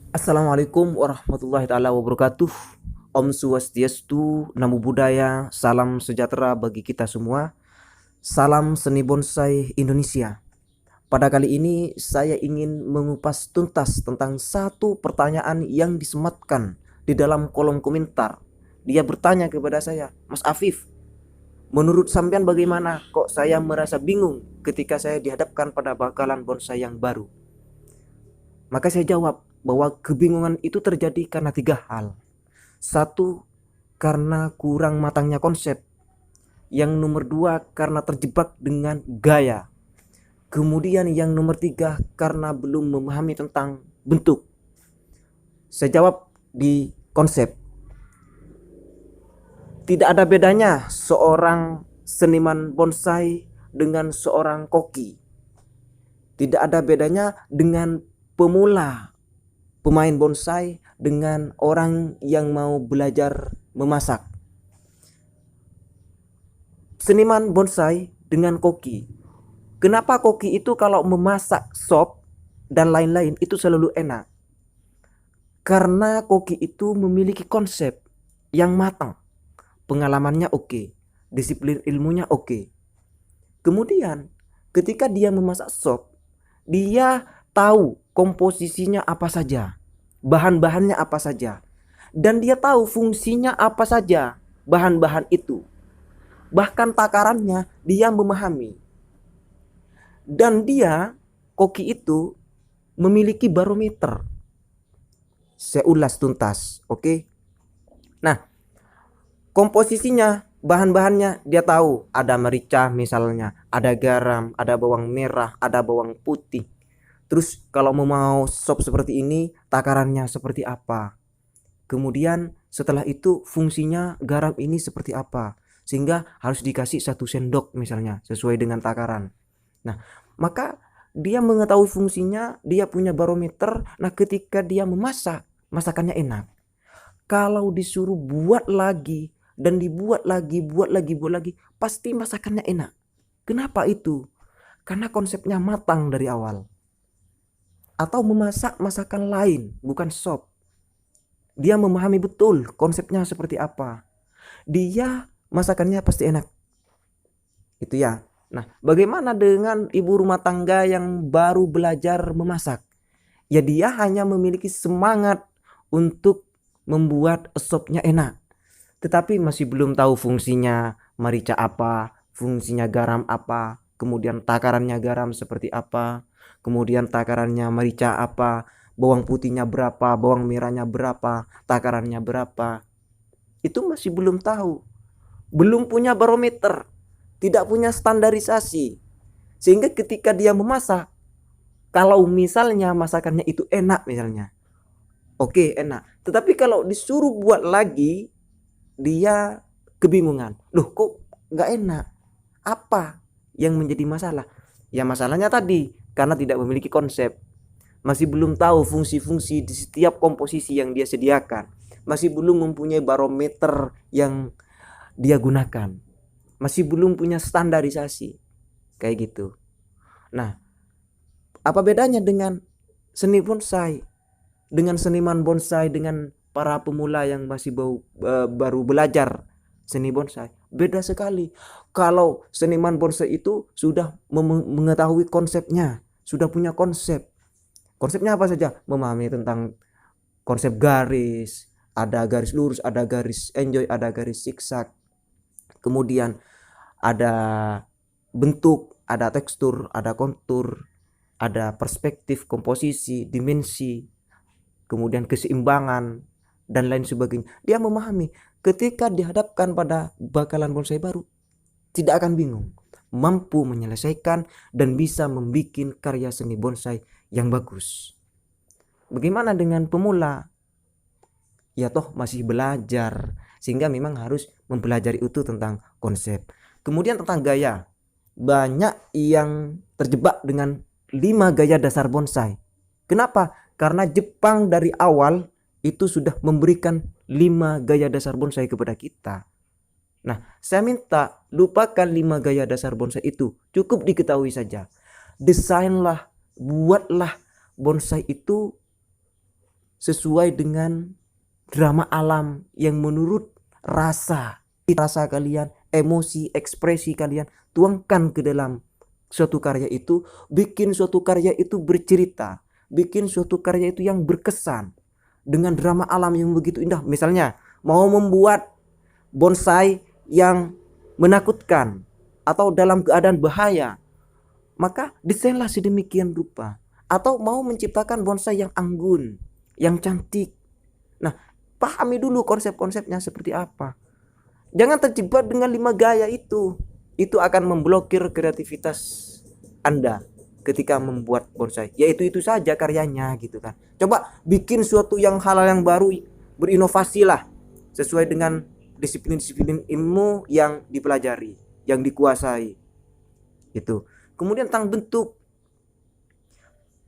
Assalamualaikum warahmatullahi taala wabarakatuh. Om Swastiastu, Namo Buddhaya, salam sejahtera bagi kita semua. Salam seni bonsai Indonesia. Pada kali ini saya ingin mengupas tuntas tentang satu pertanyaan yang disematkan di dalam kolom komentar. Dia bertanya kepada saya, Mas Afif, menurut sampean bagaimana? Kok saya merasa bingung ketika saya dihadapkan pada bakalan bonsai yang baru? Maka saya jawab bahwa kebingungan itu terjadi karena tiga hal. Satu, karena kurang matangnya konsep. Yang nomor dua, karena terjebak dengan gaya. Kemudian yang nomor tiga, karena belum memahami tentang bentuk. Saya jawab di konsep. Tidak ada bedanya seorang seniman bonsai dengan seorang koki. Tidak ada bedanya dengan pemula pemain bonsai dengan orang yang mau belajar memasak. Seniman bonsai dengan koki. Kenapa koki itu kalau memasak sop dan lain-lain itu selalu enak? Karena koki itu memiliki konsep yang matang. Pengalamannya oke, disiplin ilmunya oke. Kemudian ketika dia memasak sop, dia tahu komposisinya apa saja, bahan-bahannya apa saja, dan dia tahu fungsinya apa saja bahan-bahan itu. Bahkan takarannya dia memahami. Dan dia, koki itu, memiliki barometer. Saya ulas tuntas, oke? Nah, komposisinya, bahan-bahannya dia tahu. Ada merica misalnya, ada garam, ada bawang merah, ada bawang putih. Terus kalau mau sop seperti ini, takarannya seperti apa? Kemudian setelah itu fungsinya garam ini seperti apa? Sehingga harus dikasih 1 sendok misalnya, sesuai dengan takaran. Nah, maka dia mengetahui fungsinya, dia punya barometer. Nah, ketika dia memasak, masakannya enak. Kalau disuruh buat lagi dan dibuat lagi, buat lagi, pasti masakannya enak. Kenapa itu? Karena konsepnya matang dari awal. Atau memasak masakan lain, bukan sop. Dia memahami betul konsepnya seperti apa. Dia masakannya pasti enak. Itu ya. Nah, bagaimana dengan ibu rumah tangga yang baru belajar memasak? Ya dia hanya memiliki semangat untuk membuat sopnya enak. Tetapi masih belum tahu fungsinya merica apa, fungsinya garam apa, kemudian takarannya garam seperti apa, kemudian takarannya merica apa, bawang putihnya berapa, bawang merahnya berapa, takarannya berapa. Itu masih belum tahu. Belum punya barometer, tidak punya standarisasi. Sehingga ketika dia memasak, kalau misalnya masakannya itu enak misalnya, oke enak. Tetapi kalau disuruh buat lagi, dia kebingungan. Loh kok nggak enak? Apa yang menjadi masalah? Ya masalahnya tadi, karena tidak memiliki konsep. Masih belum tahu fungsi-fungsi di setiap komposisi yang dia sediakan. Masih belum mempunyai barometer yang dia gunakan. Masih belum punya standarisasi. Kayak gitu. Nah, apa bedanya dengan seni bonsai? Dengan seniman bonsai, dengan para pemula yang masih baru belajar seni bonsai? Beda sekali. Kalau seniman bonsai itu sudah mengetahui konsepnya, sudah punya konsep. Konsepnya apa saja? Memahami tentang konsep garis, ada garis lurus, ada garis enjoy, ada garis zigzag. Kemudian ada bentuk, ada tekstur, ada kontur, ada perspektif, komposisi, dimensi, kemudian keseimbangan dan lain sebagainya. Dia memahami. Ketika dihadapkan pada bakalan bonsai baru, tidak akan bingung, mampu menyelesaikan dan bisa membuat karya seni bonsai yang bagus. Bagaimana dengan pemula? Ya toh masih belajar, sehingga memang harus mempelajari utuh tentang konsep. Kemudian tentang gaya, banyak yang terjebak dengan 5 gaya dasar bonsai. Kenapa? Karena Jepang dari awal itu sudah memberikan 5 gaya dasar bonsai kepada kita. Nah, saya minta lupakan 5 gaya dasar bonsai itu. Cukup diketahui saja. Desainlah, buatlah bonsai itu sesuai dengan drama alam yang menurut rasa kalian, emosi, ekspresi kalian, tuangkan ke dalam suatu karya itu, bikin suatu karya itu bercerita, bikin suatu karya itu yang berkesan dengan drama alam yang begitu indah. Misalnya mau membuat bonsai yang menakutkan atau dalam keadaan bahaya, maka desainlah sedemikian rupa. Atau mau menciptakan bonsai yang anggun, yang cantik, nah pahami dulu konsep-konsepnya seperti apa. Jangan terjebak dengan 5 gaya itu akan memblokir kreativitas Anda ketika membuat bonsai. Ya itu saja karyanya gitu kan. Coba bikin suatu hal yang baru, berinovasi lah sesuai dengan disiplin-disiplin ilmu yang dipelajari, yang dikuasai. Itu. Kemudian tentang bentuk.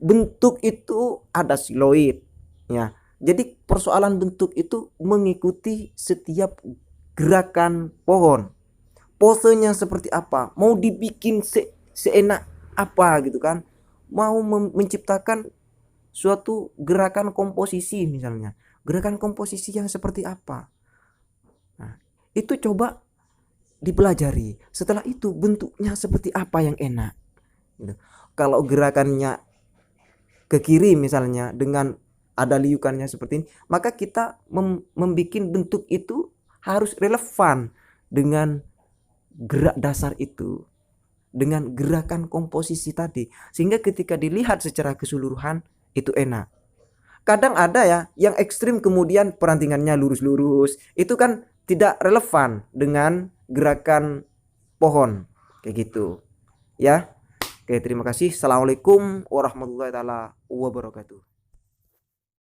Bentuk itu ada siloid ya. Jadi persoalan bentuk itu mengikuti setiap gerakan pohon. Posenya seperti apa? Mau dibikin seenak apa gitu kan? Mau menciptakan suatu gerakan komposisi misalnya. Gerakan komposisi yang seperti apa? Nah, itu coba dipelajari. Setelah itu bentuknya seperti apa yang enak. Gitu. Kalau gerakannya ke kiri misalnya dengan ada liukannya seperti ini, maka kita membuat bentuk itu harus relevan dengan gerak dasar itu, dengan gerakan komposisi tadi, sehingga ketika dilihat secara keseluruhan itu enak. Kadang ada ya yang ekstrim, kemudian perantingannya lurus-lurus, itu kan tidak relevan dengan gerakan pohon kayak gitu ya. Oke, terima kasih. Assalamualaikum warahmatullahi wabarakatuh.